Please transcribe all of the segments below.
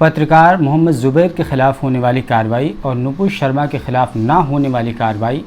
पत्रकार मोहम्मद ज़ुबैर के ख़िलाफ़ होने वाली कार्रवाई और नुपुर शर्मा के ख़िलाफ़ ना होने वाली कार्रवाई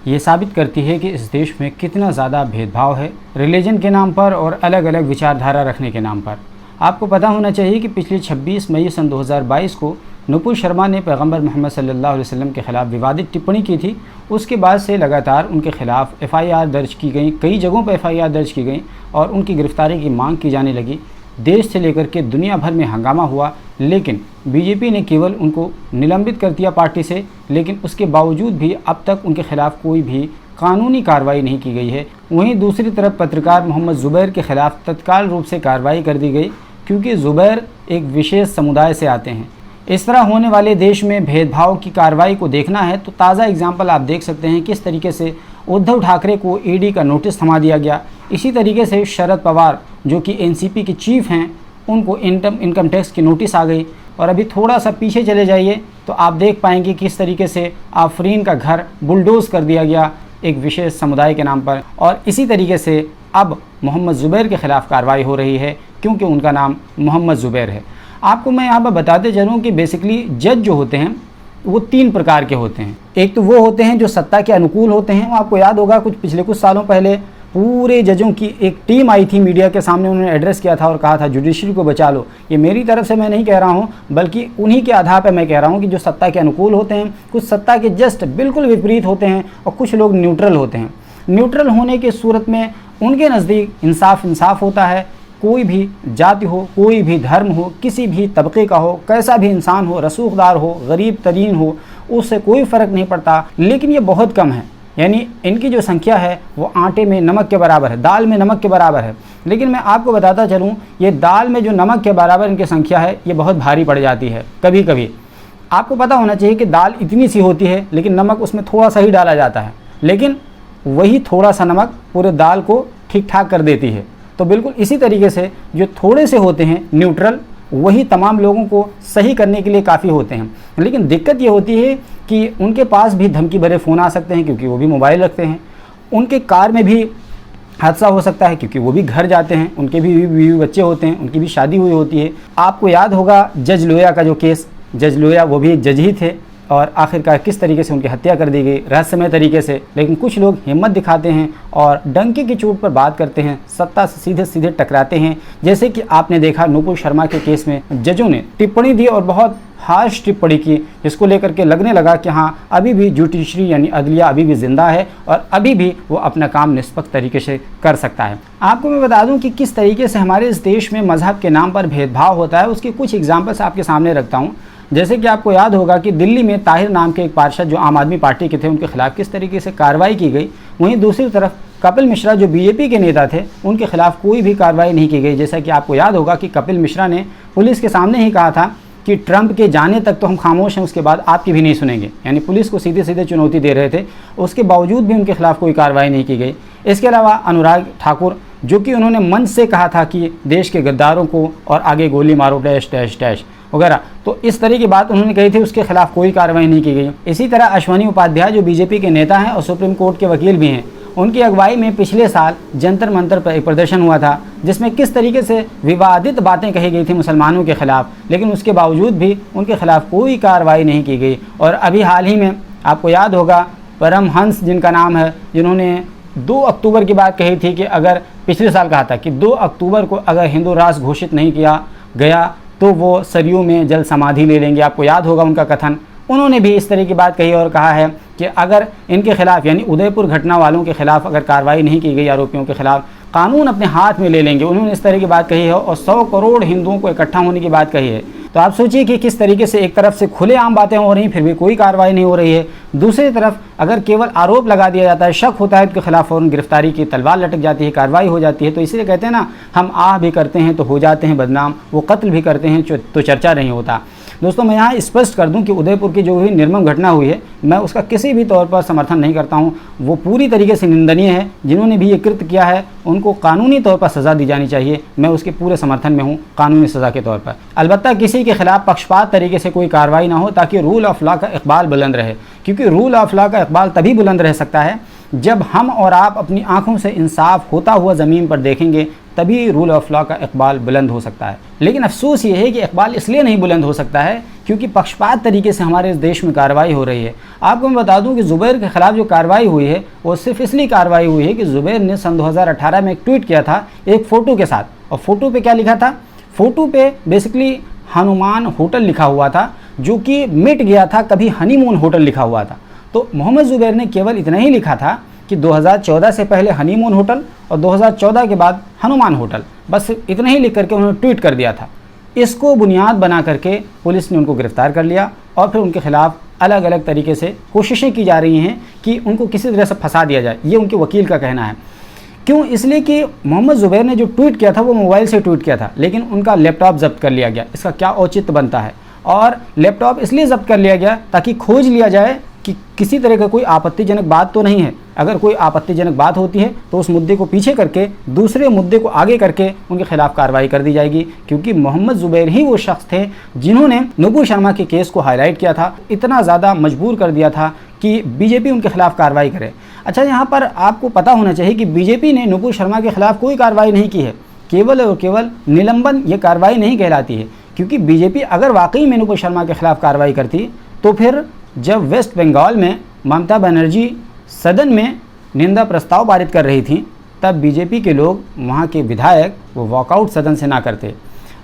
ये साबित करती है कि इस देश में कितना ज़्यादा भेदभाव है रिलीजन के नाम पर और अलग अलग विचारधारा रखने के नाम पर। आपको पता होना चाहिए कि पिछले 26 मई सन 2022 को नुपुर शर्मा ने पैगंबर मोहम्मद सल्लल्लाहु अलैहि वसल्लम के ख़िलाफ़ विवादित टिप्पणी की थी। उसके बाद से लगातार उनके ख़िलाफ़ FIR दर्ज की गई, कई जगहों पर FIR दर्ज की गई और उनकी गिरफ़्तारी की मांग की जाने लगी। देश से लेकर के दुनिया भर में हंगामा हुआ, लेकिन बीजेपी ने केवल उनको निलंबित कर दिया पार्टी से। लेकिन उसके बावजूद भी अब तक उनके ख़िलाफ़ कोई भी कानूनी कार्रवाई नहीं की गई है। वहीं दूसरी तरफ पत्रकार मोहम्मद ज़ुबैर के ख़िलाफ़ तत्काल रूप से कार्रवाई कर दी गई, क्योंकि ज़ुबैर एक विशेष समुदाय से आते हैं। इस तरह होने वाले देश में भेदभाव की कार्रवाई को देखना है तो ताज़ा एग्जाम्पल आप देख सकते हैं किस तरीके से उद्धव ठाकरे को ED का नोटिस थमा दिया गया। इसी तरीके से शरद पवार जो कि NCP के चीफ हैं, उनको इनकम टैक्स की नोटिस आ गई। और अभी थोड़ा सा पीछे चले जाइए तो आप देख पाएंगे किस तरीके से आफरीन का घर बुलडोज़ कर दिया गया एक विशेष समुदाय के नाम पर। और इसी तरीके से अब मोहम्मद ज़ुबैर के ख़िलाफ़ कार्रवाई हो रही है, क्योंकि उनका नाम मोहम्मद ज़ुबैर है। आपको मैं यहाँ पर बताते चलूँ कि बेसिकली जज जो होते हैं वो 3 प्रकार के होते हैं। एक तो वो होते हैं जो सत्ता के अनुकूल होते हैं। आपको याद होगा पिछले कुछ सालों पहले पूरे जजों की एक टीम आई थी मीडिया के सामने, उन्होंने एड्रेस किया था और कहा था जुडिशरी को बचा लो। ये मेरी तरफ से मैं नहीं कह रहा हूँ, बल्कि उन्हीं के आधार पर मैं कह रहा हूँ कि जो सत्ता के अनुकूल होते हैं, कुछ सत्ता के जस्ट बिल्कुल विपरीत होते हैं और कुछ लोग न्यूट्रल होते हैं। न्यूट्रल होने की सूरत में उनके नज़दीक इंसाफ होता है। कोई भी जाति हो, कोई भी धर्म हो, किसी भी तबके का हो, कैसा भी इंसान हो, रसूखदार हो, गरीब तरीन हो, उससे कोई फ़र्क नहीं पड़ता। लेकिन ये बहुत कम है, यानी इनकी जो संख्या है वो आटे में नमक के बराबर है, दाल में नमक के बराबर है। लेकिन मैं आपको बताता चलूँ, ये दाल में जो नमक के बराबर इनकी संख्या है ये बहुत भारी पड़ जाती है कभी कभी। आपको पता होना चाहिए कि दाल इतनी सी होती है, लेकिन नमक उसमें थोड़ा सा ही डाला जाता है, लेकिन वही थोड़ा सा नमक पूरे दाल को ठीक ठाक कर देती है। तो बिल्कुल इसी तरीके से जो थोड़े से होते हैं न्यूट्रल, वही तमाम लोगों को सही करने के लिए काफ़ी होते हैं। लेकिन दिक्कत ये होती है कि उनके पास भी धमकी भरे फ़ोन आ सकते हैं, क्योंकि वो भी मोबाइल रखते हैं। उनके कार में भी हादसा हो सकता है, क्योंकि वो भी घर जाते हैं, उनके भी बीवी बच्चे होते हैं, उनकी भी शादी हुई होती है। आपको याद होगा जज लोया का जो केस, जज लोया वो भी एक जज ही थे और आखिरकार किस तरीके से उनकी हत्या कर दी गई रहस्यमय तरीके से। लेकिन कुछ लोग हिम्मत दिखाते हैं और डंके की चोट पर बात करते हैं, सत्ता से सीधे सीधे टकराते हैं। जैसे कि आपने देखा नुपुर शर्मा के केस में जजों ने टिप्पणी दी और बहुत हार्श टिप्पणी की, जिसको लेकर के लगने लगा कि हाँ, अभी भी जुडिशरी यानी अदलिया अभी भी ज़िंदा है और अभी भी वो अपना काम निष्पक्ष तरीके से कर सकता है। आपको मैं बता दूं कि किस तरीके से हमारे इस देश में मज़हब के नाम पर भेदभाव होता है, उसके कुछ एग्जाम्पल्स आपके सामने रखता हूँ। जैसे कि आपको याद होगा कि दिल्ली में ताहिर नाम के एक पार्षद जो आम आदमी पार्टी के थे, उनके खिलाफ़ किस तरीके से कार्रवाई की गई। वहीं दूसरी तरफ कपिल मिश्रा जो BJP के नेता थे, उनके खिलाफ़ कोई भी कार्रवाई नहीं की गई। जैसा कि आपको याद होगा कि कपिल मिश्रा ने पुलिस के सामने ही कहा था कि ट्रंप के जाने तक तो हम खामोश हैं, उसके बाद आपकी भी नहीं सुनेंगे। यानी पुलिस को सीधे सीधे चुनौती दे रहे थे, उसके बावजूद भी उनके खिलाफ़ कोई कार्रवाई नहीं की गई। इसके अलावा अनुराग ठाकुर, जो कि उन्होंने मंच से कहा था कि देश के गद्दारों को और आगे गोली मारो डैश डैश डैश वगैरह, तो इस तरह की बात उन्होंने कही थी, उसके खिलाफ़ कोई कार्रवाई नहीं की गई। इसी तरह अश्वनी उपाध्याय जो BJP के नेता हैं और सुप्रीम कोर्ट के वकील भी हैं, उनकी अगुवाई में पिछले साल जंतर मंतर पर एक प्रदर्शन हुआ था, जिसमें किस तरीके से विवादित बातें कही गई थी मुसलमानों के ख़िलाफ़, लेकिन उसके बावजूद भी उनके खिलाफ़ कोई कार्रवाई नहीं की गई। और अभी हाल ही में आपको याद होगा परमहंस जिनका नाम है, जिन्होंने 2 अक्टूबर की बात कही थी कि अगर पिछले साल कहा था कि 2 अक्टूबर को अगर हिंदू राष्ट्र घोषित नहीं किया गया तो वो सरयू में जल समाधि ले लेंगे। आपको याद होगा उनका कथन। उन्होंने भी इस तरह की बात कही और कहा है कि अगर इनके खिलाफ़ यानी उदयपुर घटना वालों के खिलाफ़ अगर कार्रवाई नहीं की गई, आरोपियों के खिलाफ़, कानून अपने हाथ में ले लेंगे। उन्होंने इस तरह की बात कही है और 100 करोड़ हिंदुओं को इकट्ठा होने की बात कही है। तो आप सोचिए कि किस तरीके से एक तरफ से खुलेआम बातें हो रही, फिर भी कोई कार्रवाई नहीं हो रही है। दूसरी तरफ अगर केवल आरोप लगा दिया जाता है, शक होता है, उनके खिलाफ फ़ौरन गिरफ्तारी की तलवार लटक जाती है, कार्रवाई हो जाती है। तो इसीलिए कहते हैं ना, हम आह भी करते हैं तो हो जाते हैं बदनाम, वो कत्ल भी करते हैं तो चर्चा नहीं होता। दोस्तों, मैं यहाँ स्पष्ट कर दूं कि उदयपुर की जो भी निर्मम घटना हुई है, मैं उसका किसी भी तौर पर समर्थन नहीं करता हूँ। वो पूरी तरीके से निंदनीय है। जिन्होंने भी ये कृत्य किया है उनको कानूनी तौर पर सज़ा दी जानी चाहिए। मैं उसके पूरे समर्थन में हूँ, कानूनी सज़ा के तौर पर। अलबत्ता किसी के खिलाफ पक्षपात तरीके से कोई कार्रवाई ना हो, ताकि रूल ऑफ लॉ का इकबाल बुलंद रहे। क्योंकि रूल ऑफ लॉ का इकबाल तभी बुलंद रह सकता है जब हम और आप अपनी आंखों से इंसाफ होता हुआ ज़मीन पर देखेंगे, तभी रूल ऑफ लॉ का इकबाल बुलंद हो सकता है। लेकिन अफसोस ये है कि इकबाल इसलिए नहीं बुलंद हो सकता है क्योंकि पक्षपात तरीके से हमारे इस देश में कार्रवाई हो रही है। आपको मैं बता दूं कि ज़ुबैर के ख़िलाफ़ जो कार्रवाई हुई है वो सिर्फ इसलिए कार्रवाई हुई है कि ज़ुबैर ने सन 2018 में एक ट्वीट किया था एक फ़ोटो के साथ, और फ़ोटो पे क्या लिखा था, फ़ोटो पे बेसिकली हनुमान होटल लिखा हुआ था जो कि मिट गया था, कभी हनीमून होटल लिखा हुआ था। तो मोहम्मद ज़ुबैर ने केवल इतना ही लिखा था कि 2014 से पहले हनीमून होटल और 2014 के बाद हनुमान होटल, बस इतना ही लिख करके उन्होंने ट्वीट कर दिया था। इसको बुनियाद बना करके पुलिस ने उनको गिरफ़्तार कर लिया और फिर उनके खिलाफ़ अलग अलग तरीके से कोशिशें की जा रही हैं कि उनको किसी तरह से फंसा दिया जाए, ये उनके वकील का कहना है। क्यों? इसलिए कि मोहम्मद ज़ुबैर ने जो ट्वीट किया था वो मोबाइल से ट्वीट किया था, लेकिन उनका लैपटॉप जब्त कर लिया गया। इसका क्या औचित्य बनता है? और लैपटॉप इसलिए जब्त कर लिया गया ताकि खोज लिया जाए कि किसी तरह का कोई आपत्तिजनक बात तो नहीं है। अगर कोई आपत्तिजनक बात होती है तो उस मुद्दे को पीछे करके दूसरे मुद्दे को आगे करके उनके खिलाफ कार्रवाई कर दी जाएगी, क्योंकि मोहम्मद ज़ुबैर ही वो शख्स थे जिन्होंने नुपुर शर्मा के केस को हाईलाइट किया था, इतना ज़्यादा मजबूर कर दिया था कि बीजेपी उनके खिलाफ कार्रवाई करे। अच्छा, यहाँ पर आपको पता होना चाहिए कि बीजेपी ने नुपुर शर्मा के खिलाफ कोई कार्रवाई नहीं की है, केवल और केवल निलंबन ये कार्रवाई नहीं कहलाती है। क्योंकि बीजेपी अगर वाकई में नुपुर शर्मा के खिलाफ कार्रवाई करती तो फिर जब वेस्ट बंगाल में ममता बनर्जी सदन में निंदा प्रस्ताव पारित कर रही थी तब बीजेपी के लोग, वहाँ के विधायक, वो वॉकआउट सदन से ना करते।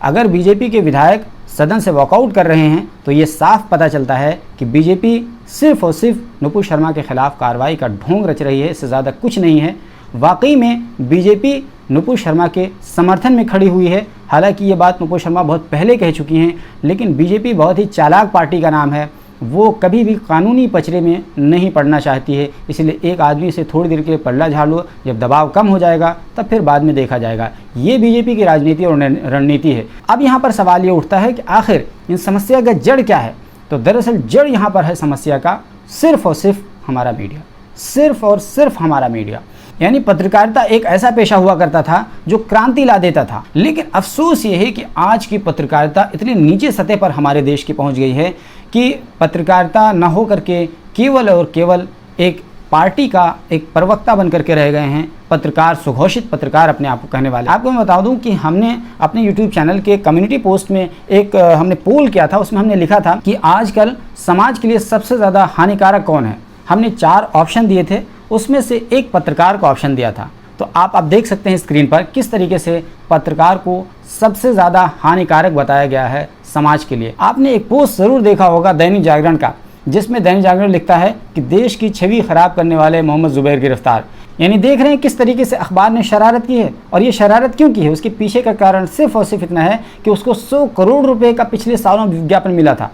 अगर बीजेपी के विधायक सदन से वॉकआउट कर रहे हैं तो ये साफ पता चलता है कि बीजेपी सिर्फ़ और सिर्फ नुपुर शर्मा के खिलाफ कार्रवाई का ढोंग रच रही है, इससे ज़्यादा कुछ नहीं है। वाकई में बीजेपी नुपुर शर्मा के समर्थन में खड़ी हुई है। हालांकि ये बात नुपुर शर्मा बहुत पहले कह चुकी हैं, लेकिन बीजेपी बहुत ही चालाक पार्टी का नाम है, वो कभी भी कानूनी पचड़े में नहीं पड़ना चाहती है। इसलिए एक आदमी से थोड़ी देर के लिए पल्ला झाड़ लो, जब दबाव कम हो जाएगा तब फिर बाद में देखा जाएगा। ये बीजेपी की राजनीति और रणनीति है। अब यहाँ पर सवाल ये उठता है कि आखिर इन समस्या का जड़ क्या है? तो दरअसल जड़ यहाँ पर है समस्या का सिर्फ़ और सिर्फ हमारा मीडिया, सिर्फ़ और सिर्फ हमारा मीडिया। यानी पत्रकारिता एक ऐसा पेशा हुआ करता था जो क्रांति ला देता था, लेकिन अफसोस ये है कि आज की पत्रकारिता इतनी नीचे सतह पर हमारे देश की पहुंच गई है कि पत्रकारिता न हो करके केवल और केवल एक पार्टी का एक प्रवक्ता बन करके रह गए हैं। पत्रकार, सुघोषित पत्रकार अपने आप को कहने वाले। आपको मैं बता दूं कि हमने अपने YouTube चैनल के कम्युनिटी पोस्ट में एक हमने पोल किया था, उसमें हमने लिखा था कि आजकल समाज के लिए सबसे ज़्यादा हानिकारक कौन है। हमने 4 ऑप्शन दिए थे, उसमें से एक पत्रकार को ऑप्शन दिया था। तो आप देख सकते हैं स्क्रीन पर किस तरीके से पत्रकार को सबसे ज़्यादा हानिकारक बताया गया है समाज के लिए। आपने एक पोस्ट ज़रूर देखा होगा दैनिक जागरण का, जिसमें दैनिक जागरण लिखता है कि देश की छवि खराब करने वाले मोहम्मद ज़ुबैर गिरफ्तार। यानी देख रहे हैं किस तरीके से अखबार ने शरारत की है, और ये शरारत क्यों की है, उसके पीछे का कारण सिर्फ और सिर्फ इतना है कि उसको 100 करोड़ रुपए का पिछले सालों में विज्ञापन मिला था।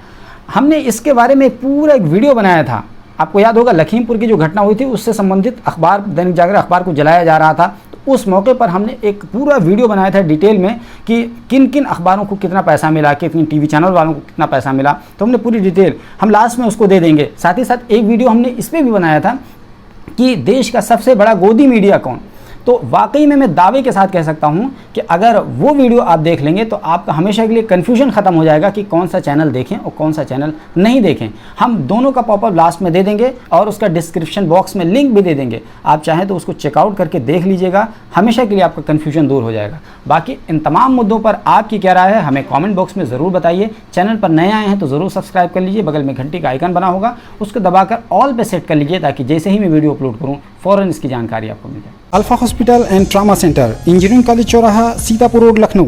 हमने इसके बारे में पूरा एक वीडियो बनाया था। आपको याद होगा लखीमपुर की जो घटना हुई थी उससे संबंधित अखबार, दैनिक जागरण अखबार को जलाया जा रहा था, तो उस मौके पर हमने एक पूरा वीडियो बनाया था डिटेल में कि किन किन अखबारों को कितना पैसा मिला, कितनी टीवी चैनल वालों को कितना पैसा मिला। तो हमने पूरी डिटेल, हम लास्ट में उसको दे देंगे। साथ ही साथ एक वीडियो हमने इस पर भी बनाया था कि देश का सबसे बड़ा गोदी मीडिया कौन। तो वाकई में मैं दावे के साथ कह सकता हूं कि अगर वो वीडियो आप देख लेंगे तो आपका हमेशा के लिए कन्फ्यूजन ख़त्म हो जाएगा कि कौन सा चैनल देखें और कौन सा चैनल नहीं देखें। हम दोनों का पॉपअप लास्ट में दे देंगे और उसका डिस्क्रिप्शन बॉक्स में लिंक भी दे देंगे। आप चाहें तो उसको चेकआउट करके देख लीजिएगा, हमेशा के लिए आपका कन्फ्यूजन दूर हो जाएगा। बाकी इन तमाम मुद्दों पर आपकी क्या राय है हमें कॉमेंट बॉक्स में ज़रूर बताइए। चैनल पर नए आए हैं तो ज़रूर सब्सक्राइब कर लीजिए, बगल में घंटी का आइकन बना होगा उसको दबाकर ऑल पे सेट कर लीजिए, ताकि जैसे ही मैं वीडियो अपलोड करूँ फ़ौरन इसकी जानकारी आपको मिल जाए। Alpha hospital and trauma centre, engineering college चौराहा, सीतापुर रोड, लखनऊ।